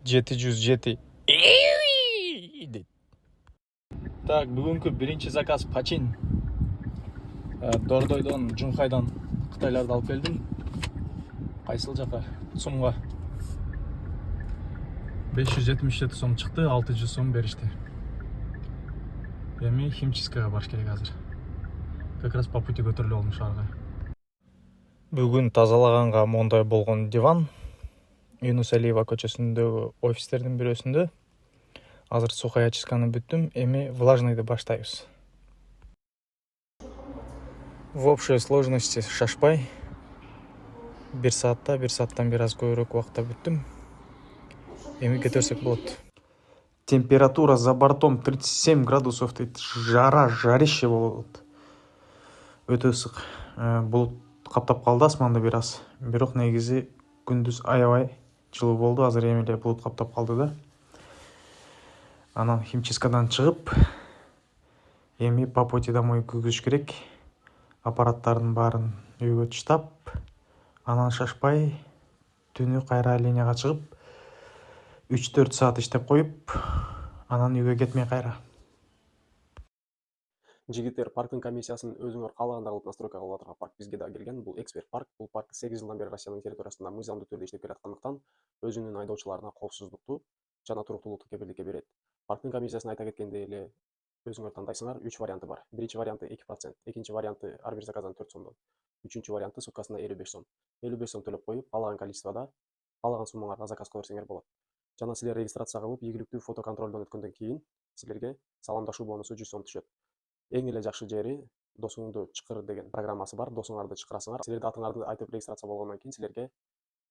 707 дейт. Так, бүгүнкү биринчи заказ Пачин. Дордойдон, Жунхайдан Кытайларды алып келдим. Кайсыл жака? Сумга. 577 сом чыкты, 600 сом беришти. Эми химчисткага барыш керек азыр. Как раз по пути көтөрүлүп алдым шаарга. Бүгүн тазалаганга мондай болгон диван Юнус Алиева көчөсүндөгү офистердин бирөөсүндө. Азыр сухая чистканы бүттүм, эми влажныйды баштайбыз. В общей сложности шашпай 1 сааттан бир аз көбүрөөк убакытта бүттүм. Эми кетерсек болот. Температура за бортом 37 градусов дейт. Жарище болот. Өтө ысык. Булут каптап калды асманды бир аз. Бирок негизи күндүз аябай жылуу болду. Азыр эми эле булут каптап калды да. Анан химчисткадан чыгып, эми по пути домой күйгүзүш керек. Аппараттардын баарын үйгө таштап, анан шашпай түнү кайра линияга чыгып 3-4 саат иштеп коюп, анан үйгө кетмей кайра. Жигиттер, парктын комиссиясын өзүңөр каалагандай кылып настройка кылып атырган парк бизге да келген. Бул эксперт парк. Бул парк 8 жылдан бери Россиянын территориясында мыйзамдуу түрдө иштеп келаткандыктан өзүнүн айдоочуларына коопсуздукту жана туруктуулукту кепилдикке берет. Парктын комиссиясын айта кеткендей эле өзүңөр тандайсыңар. 3 варианты бар. Биринчи варианты 2%, экинчи варианты ар бир заказдан 4 сомдон, үчүнчү варианты суткасына 55 сом. 55 сом төлөп коюп, каалаган количествода, каалаган суммаңарга заказ кыла берсеңер болот. Жана силер регистрация кылып, ийгиликтүү фотоконтролдон өткөндөн кийин силерге саламдашуу бонусу 100 сом түшөт. Эң эле жакшы жери досуңду чакыр деген программасы бар. Досуңарды чакырасыңар. Силердин атыңарды айтып регистрация болгондон кийин силерге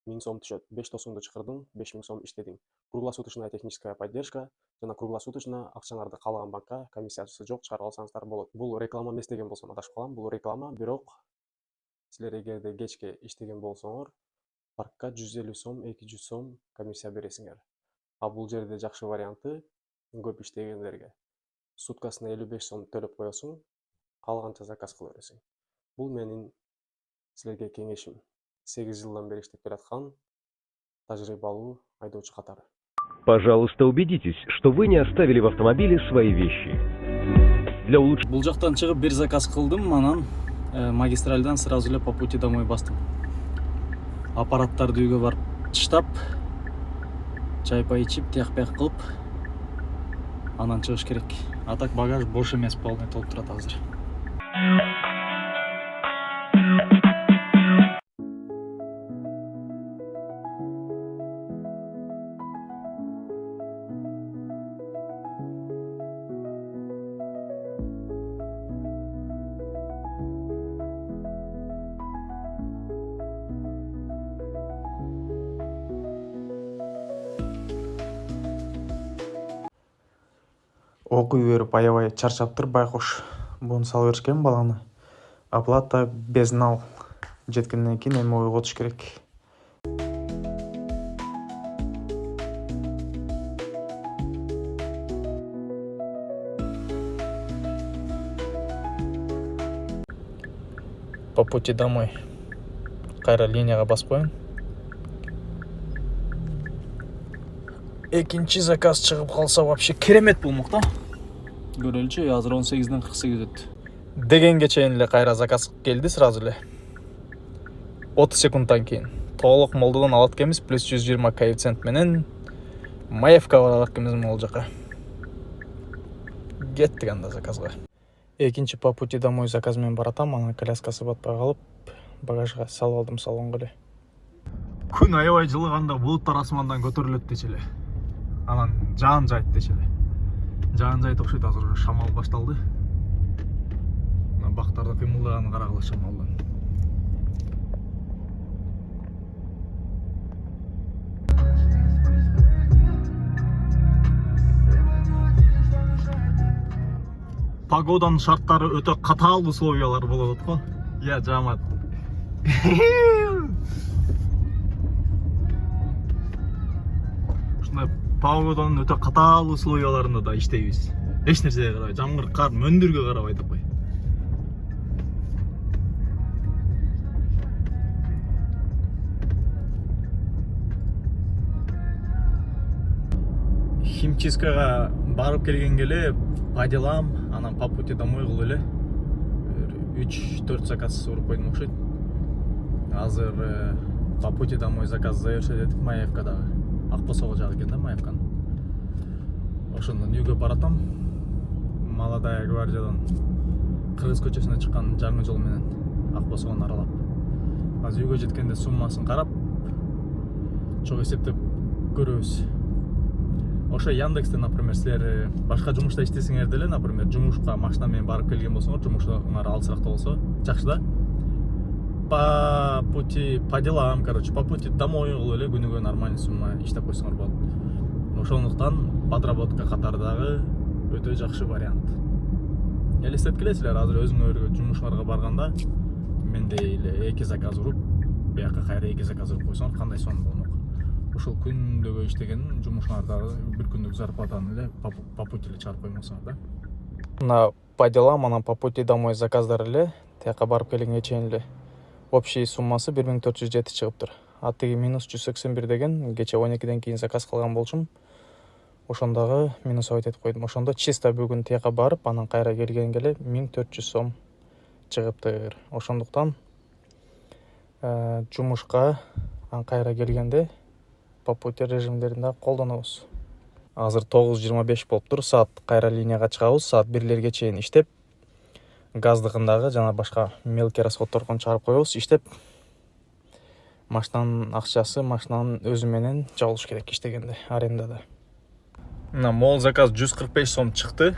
1000 сом түшөт. 5 досуңду чакырдың, 5000 сом иштедиң. Круглосуточная техническая поддержка жана круглосуточно акчаңарды каалаган банкка комиссиясы жок чыгарып алсаңыздар болот. Бул реклама эмес деген болсом адашып калам. Бул реклама, бирок силер эгерде кечке иштеген болсоңор, паркка 150 сом, 200 сом комиссия бересиңер. А бул жерде жакшы варианты көп иштегендерге суткасына 55 сом төлөп коесуң, каалаганча заказ кыла бересиң. Бул менин силерге кеңешим. 8 жылдан бери иштеп келаткан тажрыйбалуу айдоочу катары. Пожалуйста, убедитесь, что вы не оставили в автомобиле свои вещи. Для улучшения... Бул жактан чыгып бир заказ кылдым, анан магистральдан сразу эле по пути домой бастым. Аппараттарды үйгө барып таштап, чай-пай ичип, тияк-бияк кылып, анан чыгыш керек. А так багаж бош эмес, полный толуп турат азыр. Окуй берип аябай чарчаптыр байкуш. Буну салып беришкен баланы. Оплата без нал. Жеткенден кийин эми ойготуш керек. По пути домой. Кайра линияга басып коеюн. Экинчи заказ чыгып калса вообще керемет болмок да. Көрөлүчү, азыр 18ден 48 өттү. Дегенге чейин эле кайра заказ келди сразу эле. 30 секундтан кийин толук молдодон алат экенбиз, плюс 120 коэффициент менен Маевка барат экенбиз могул жака. Кеттик анда заказга. Экинчи по пути домой заказ менен баратам, анан коляскасы батпай калып, багажга салып алдым салонго эле. Күн аябай жылыганда булуттар асмандан көтөрүлөт дечи эле. Анан жаан жайт дечи эле. Жаан жайт окшойт, азыр шамал башталды. Мына бактарды кыймылдаганын карагыла шамалдан. Погоданын шарттары өтө катаал условиялар болот го. Я жамат. Ушундай погоданын өтө катаал условияларында да иштейбиз. Эч нерсеге карабай, жамгыр, кар, мөндүргө карабай деп кой. химчисткага барып келгенге эле по делам, анан по пути домой кылып эле 3-4 заказ уруп койдум окшойт. Азыр по пути домой заказ завершать этип Маевкадагы. Акбосого жагы экен да Маевканын. Ошондон үйгө баратам. Молодая гвардиядан Кыргыз көчөсүнө чыккан жаңы жол менен Акбосогон аралап. Азыр үйгө жеткенде суммасын карап, чоң эсептеп көрөбүз. Ошо Яндексте, например, силер башка жумушта иштесеңер деле, например, жумушка машина менен барып келген болсоңор, жумушуңар алысыракта болсо, жакшы да. По пути, по делам, короче, по пути домой кылып эле күнүгө нормальный сумма иштеп койсоңор болот. Ошондуктан подработка катардагы өтө жакшы вариант. Элестеткиле силер азыр өзүңөргө жумушуңарга барганда мендей эле 2 заказ уруп, бияка кайра 2 заказ уруп койсоңор кандай сонун болмок. Ошол күндөгө иштеген жумушуңардагы бир күндүк зарплатаны эле по пути эле чыгарып коймосоңор да. Мына по делам, анан по пути домой заказдар эле тияка барып келгенге чейин эле общий суммасы 1407 чыгыптыр. А тиги минус 181 деген кече 12ден кийин заказ кылган болчумун. Ошондогу минус айтып койдум. Ошондо чисто бүгүн тияка барып, анан кайра келгенге эле 1400 сом чыгыптыр. Ошондуктан жумушка анан кайра келгенде по пути режимдеринде колдонобуз. Азыр 9:25 болуптур. Саат кайра линияга чыгабыз. Саат 1лерге чейин иштеп, газдыгындагы жана башка мелкий расходтордон чыгарып коебуз. Иштеп, машинанын акчасы машинанын өзү менен жабылыш керек иштегенде, арендада. Мына мол заказ 145 сом чыкты.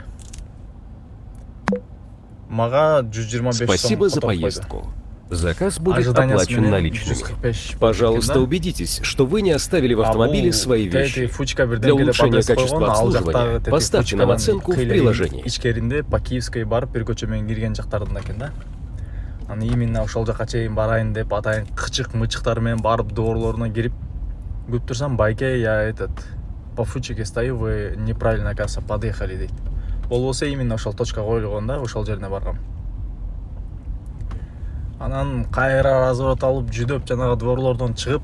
Мага 125 сом. Спасибо за поездку. Заказ будет оплачен наличными. Пожалуйста, убедитесь, что вы не оставили в автомобиле свои вещи. Для улучшения качества обслуживания поставьте нам оценку в приложении. Ичкеринде по Киевской барып бир көчө менен кирген жактарында экен да. Аны именно ошол жака чейин барайын деп атайын кычык-мычыктар менен барып доорлоруна кирип күтүп турсам, байке, я этот по фучике стою, вы неправильно, кажется, подъехали дейт. Болбосо именно ошол точка коюлгон да, ошол жерине баргам. Анан кайра разворот алып жүдөп жанагы дворлордон чыгып,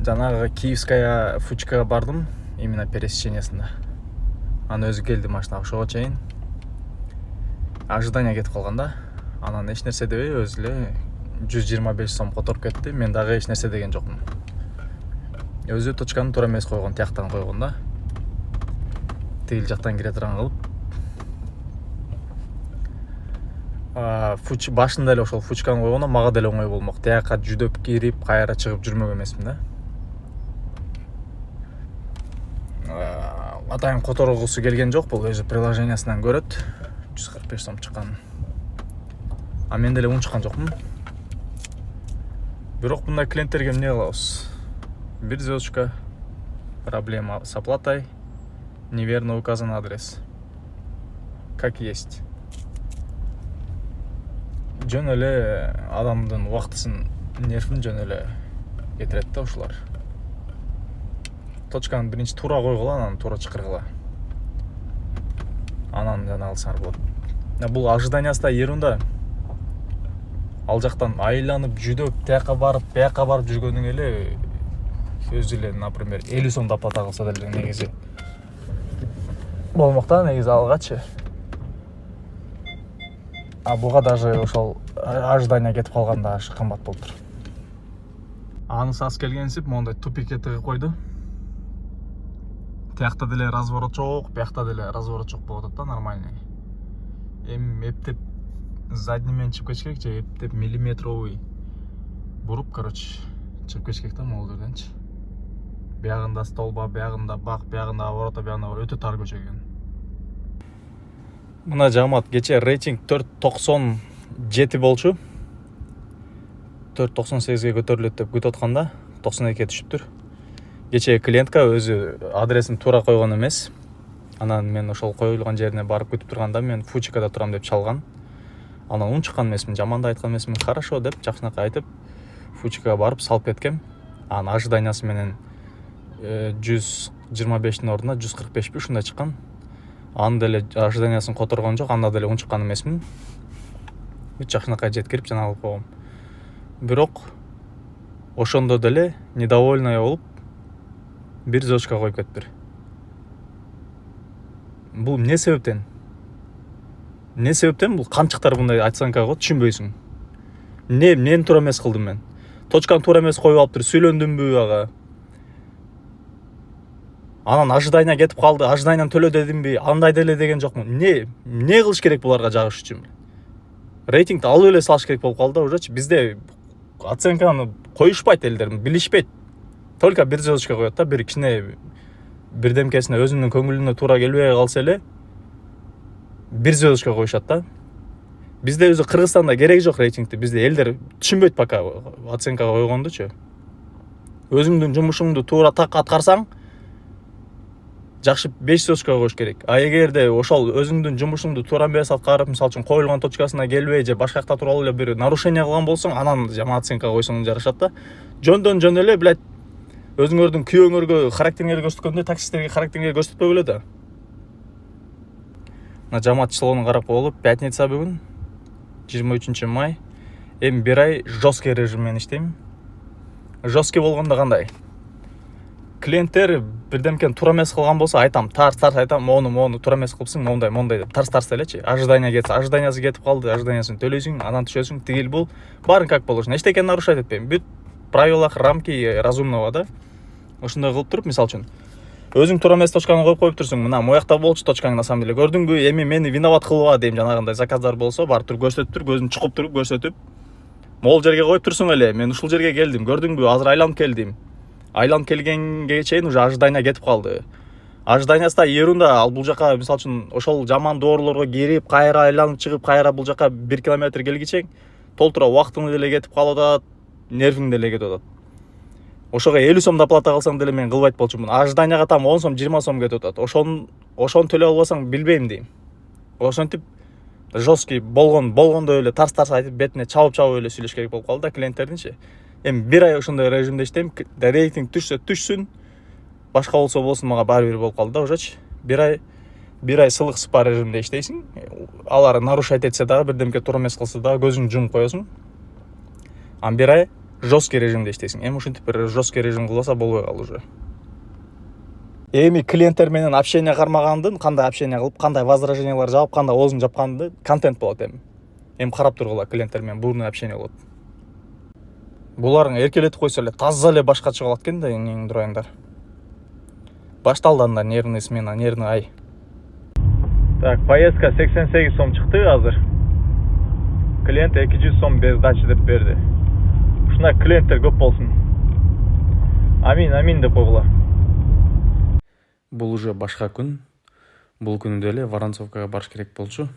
жанагы Киевская фучкага бардым, именно пересечениясында. Анан өзү келди машина, ошого чейин ожидание кетип калган да. Анан эч нерсе дебей өзү эле 125 сом которуп кетти. Мен дагы эч нерсе деген жокмун. Өзү точканы туура эмес койгон, тияктан койгон да. Тигил жактан кире турган кылып. Фуч башында эле ошол фучканы койгондо мага деле оңой болмок. Тияка жүдөп кирип, кайра чыгып жүрмөк эмесмин да. Атайын которгусу келген жок, бул өзү приложениясынан көрөт. 145 сом чыккан. А мен деле унчуккан жокмун. Бирок мындай клиенттерге эмне кылабыз? Бир звездочка, проблема с оплатой, неверно указан адрес. Как есть. Жөн эле адамдын убактысын, нервин жөн эле кетирет да ушулар. Точканы биринчи туура койгула, анан туура чакыргыла. Анан жана алсаңар болот. Бул ожиданиясында ерунда. Ал жактан айланып жүдөп, тияка барып, бияка барып жүргөнүң эле өзү эле, например, 50 сом оплата кылса деле негизи болмок да, негизи алгачы. А буга даже ошол ожидание кетип калганда аш кымбат болуптур. Анысы аз келгенсип мондай тупикке тыгып койду. Тиякта деле разворот жок, биякта деле разворот жок болуп атат да, нормальный. Эми эптеп задний менен чыгып кетиш керек же, эптеп миллиметровый буруп, короче, чыгып кетиш керек да могул жерденчи. Биягында столба, биягында бак, биягында ворота, биягында өтө тар көчө экен. Мына жамаат кече рейтинг 4.97 болчу. 4.98ге көтөрүлөт деп күтүп атканда 92ге түшүптүр. Кече клиентка өзү адресин туура койгон эмес. Анан мен ошол коюлган жерине барып күтүп турганда мен Фучикада турам деп чалган. Анан унчуккан эмесмин, жаман да айткан эмесмин. Хорошо деп жакшынакай айтып Фучикага барып салып кеткем. Анан ожиданиясы менен 125-тин ордуна 145 ушундай чыккан. Аны деле ожиданиясын которгон жок, анда деле унчуккан эмесмин. Жакшынакай жеткирип жана алып койгом. Бирок ошондо деле недовольный болуп 1 звездочка коюп кетиптир. Бул эмне себептен? Эмне себептен бул камчыктар мындай оценкага коет, түшүнбөйсүң. Эмнени туура эмес кылдым мен? Точканы туура эмес коюп алыптыр, сүйлөндүмбү ага? Анан ожидание кетип калды, ожиданияны төлө дедимби, андай деле деген жокмун. Эмне кылыш керек буларга жагыш үчүн? Рейтингди алып эле салыш керек болуп калды да уже. Бизде оценканы коюшпайт элдер, билишпейт. Только 1 звездочка коет да, бир кичине бирдемкесине өзүнүн көңүлүнө туура келбей калса эле 1 звездочка коюшат да. Бизде өзү Кыргызстанда кереги жок рейтингти. Бизде элдер түшүнбөйт пока оценка койгондучу. Өзүңдүн жумушуңду туура так аткарсаң, жакшы 5 звездочка коюш керек. А эгерде ошол өзүңдүн жумушуңду туура эмес аткарып, мисалы үчүн коюлган точкасына келбей же башка жакта туруп эле бир нарушение кылган болсоң, анан жаман оценка койсоң жарашат да. Жөндөн жөн эле, блядь, өзүңөрдүн күйөөңөргө характериңерди көрсөткөндө таксисттерге характериңерди көрсөтпөгүлө да. Мына жамаат чыгуунун карап болуп, пятница бүгүн 23 май. Эми 1 ай жесткий режим менен иштейм. Жесткий болгондо кандай? Клиенттер бирдемкени туура эмес кылган болсо айтам, тарс айтам, мону туура эмес кылыпсың, мондай деп тарс элечи. Ожидание кетсе, ожиданиясы кетип калды, ожиданиясын төлөйсүң, анан түшөсүң, тигил бул. Баарын как положено. Эчтекени нарушать этпейм. Бүт правилах рамки разумного да. Ошондой кылып туруп, мисалы үчүн өзүң туура эмес точканы коюп турсуң. Мына моякта болчу точкаң, на самом деле. Көрдүңбү? Эми мени виноват кылба дейм, жанагындай заказдар болсо, барып туруп көрсөтүп тур, көзүн чукуп туруп көрсөтүп. Могул жерге коюп турсуң эле. Мен ушул жерге келдим. Көрдүңбү? Азыр айланып келдим. Айланып келгенге чейин уже ожидание кетип калды. Ожиданиясы да ерунда. Ал бул жака, мисалы үчүн, ошол жаман доорлорго кирип, кайра айланып чыгып, кайра бул жака 1 километр келгичең толтура убактың деле кетип калып атат, нервиң деле кетип атат. Ошого 50 сом доплата кылсаң деле мен кылбайт болчумун. Ожиданияга там 10 сом, 20 сом кетип атат. Ошону төлөй албасаң билбейм дейм. Ошентип жесткий болгондой эле тарс айтып, бетине чабып эле сүйлөш керек болуп калды да клиенттердинчи. Эми 1 ай ошондой режимде иштейм. Рейтинг түшсө түшсүн, башка болсо болсун, мага баары бир болуп калды да уже. 1 ай сылык сыпа режимде иштейсиң. Алар нарушать этсе дагы, бирдемке туура эмес кылса дагы көзүңдү жумуп коесуң. А 1 ай жесткий режимде иштейсиң. Эми ушинтип бир жесткий режим кылбаса болбой калды уже. Эми клиенттер менен общение кармагандын, кандай общение кылып, кандай возражениялар жаап, кандай оозун жапканды контент болот эми. Эми карап тургула, клиенттер менен бурный общение болот. Буларың эркелетип койсо эле таза эле башкача калат экен да, эмнеңди турайыңдар. Башталды анда нервный смена, нервный ай. Так, поездка 88 сом чыкты азыр. Клиент 200 сом без дачи деп берди. Ушундай клиенттер көп болсун. Амин деп койгула. Бул уже башка күн. Бул күнү деле Воронцовкага барыш керек болчу.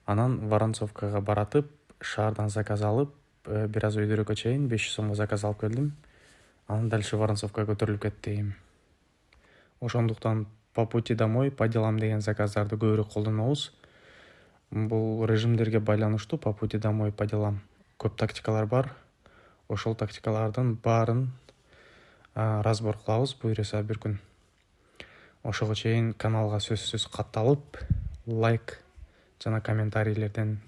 Анан Воронцовкага баратып, шаардан заказ алып, бир аз өйдөрөккө чейин 500 сомго заказ алып келдим. Анан дальше Воронцовкага көтөрүлүп кеттим. Ошондуктан по пути домой, по делам деген заказдарды көбүрөөк колдонобуз. Бул режимдерге байланыштуу по пути домой, по делам көп тактикалар бар. Ошол тактикалардын баарын разбор кылабыз буюрса бир күн. Ошого чейин каналга сөзсүз катталып, лайк жана комментарийлерден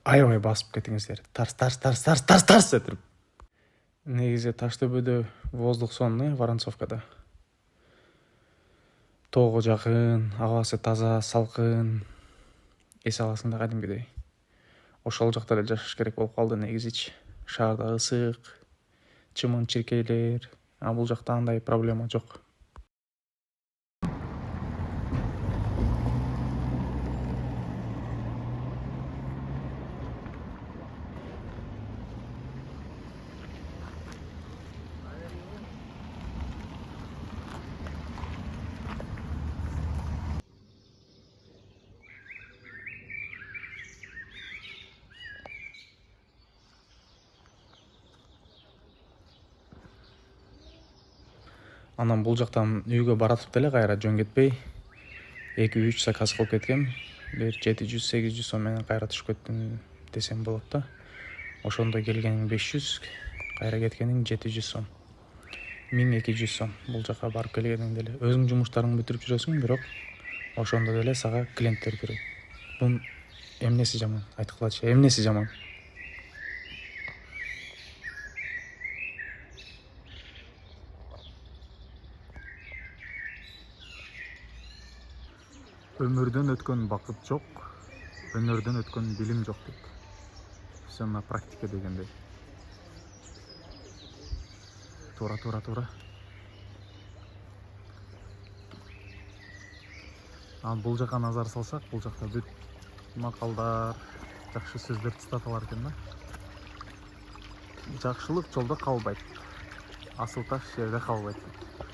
аябай басып кетиңиздер. Тарс этип. Негизи Таштөбөдө воздух сонный, Воронцовкада. Тоого жакын, абасы таза, салкын. Эс аласың да кадимгидей. Ошол жакта эле жашаш керек болуп калды негизичи. Шаарда ысык, чымын-чиркейлер. А бул жакта андай проблема жок. Анан бул жактан үйгө баратып деле кайра жөн кетпей 2-3 заказ кылып кеткем. Бир 700-800 сом менен кайра түшүп кеттим десем болот да. Ошондо келгениң 500, кайра кеткениң 700 сом. 1200 сом. Бул жака барып келгениң деле өзүң жумуштарыңды бүтүрүп жүрөсүң, бирок ошондо деле сага клиенттер керек. Бун эмнеси жаман? Айткылачы, эмнеси жаман? Өмірден өткен бақыт жоқ, өнерден өткен білім жоқ дейді. Все на практика дегендей. Тура. Ал бұл жаққа назар салсақ, бұл жақта бүт мақалдар, жақсы сөздер цитаталар екен да. Жақшылық жолда қалбайды, асыл таш жерде қалбайды.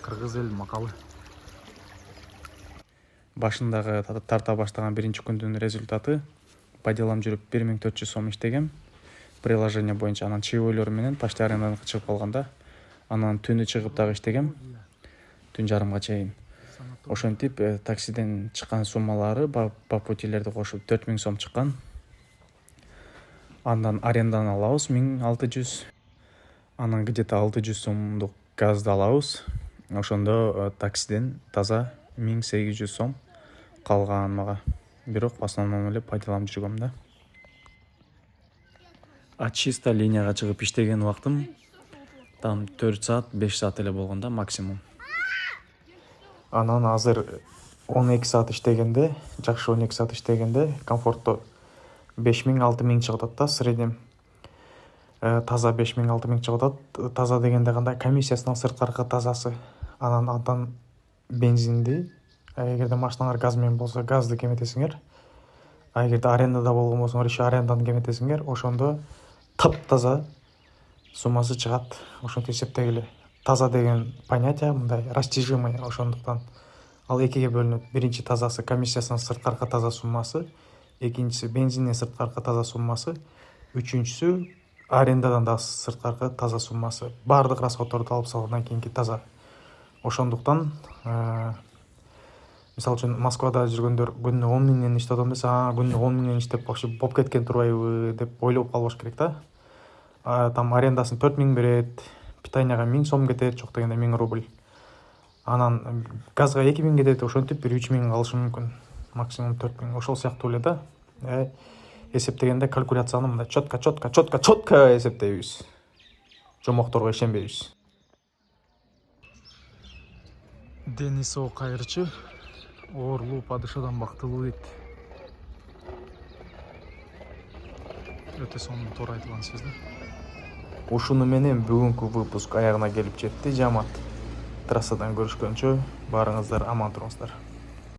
Қырғыз ел мақалы. Башындағы тарта баштаған бірінші күндің результаты пайдаланып жүріп 1400 сом иштегем. Приложение бойынша анан чаевойлор менен почта арендадан чыгып калганда, анан түнү чыгып дагы иштегем. Түн жарымга чейин. Ошентип таксиден чыккан суммалары по путилерди кошуп 4000 сом чыккан. Андан арендадан алабыз 1600. Анан где-то 600 сомдук газды алабыз. Ошондо таксиден таза 1800 сом калган мага. Бирок в основном эле пайдаланып жүргөм да. А чисто линияга чыгып иштеген убактым там 4 саат, 5 саат эле болгондо максимум. Анан азыр 12 саат иштегенде, жакшы 12 саат иштегенде комфорттуу 5000-6000 чыгып атат да среднем. Таза 5000-6000 чыгып атат. Таза дегенде кандай комиссиясынан сырткаркы тазасы. Андан бензинди, эгерде машинаңар газ менен болсо газды кеметесиңер. А эгерде арендада болгон болсоңор еще аренданы кеметесиңер. Ошондо таптаза суммасы чыгат. Ошентип эсептегиле. Таза деген понятие мындай растяжимый, ошондуктан ал экиге бөлүнөт. Биринчи тазасы комиссиясынан сырткаркы таза суммасы, экинчиси бензинден сырткаркы таза суммасы, үчүнчүсү арендадан да сырткаркы таза суммасы. Бардык расходторду алып салгандан кийинки таза. Ошондуктан мисалы үчүн Москвада жүргөндөр күнүнө 10 миңден иштеп атам десе, күнүнө 10 миңден иштеп болуп кеткен турбайбы деп ойлоп калбаш керек да. Там арендасын 4000 берет, питанияга 1000 сом кетет, жок дегенде 1000 рубль. Анан газга 2000 кетет, ошентип бир 3000 калышы мүмкүн. Максимум 4000. Ошол сыяктуу эле да. Эсептегенде калькуляцияны мындай четко эсептейбиз. Жомокторго ишенбейбиз. Денисов кайрчы оорлуу падышадан бактылуу дейт. Өтө сонун туура айтылган сөз да. Ушуну менен бүгүнкү выпуск аягына келип жетти, жамаат. Трассадан көрүшкөнчө баарыңыздар аман туруңуздар.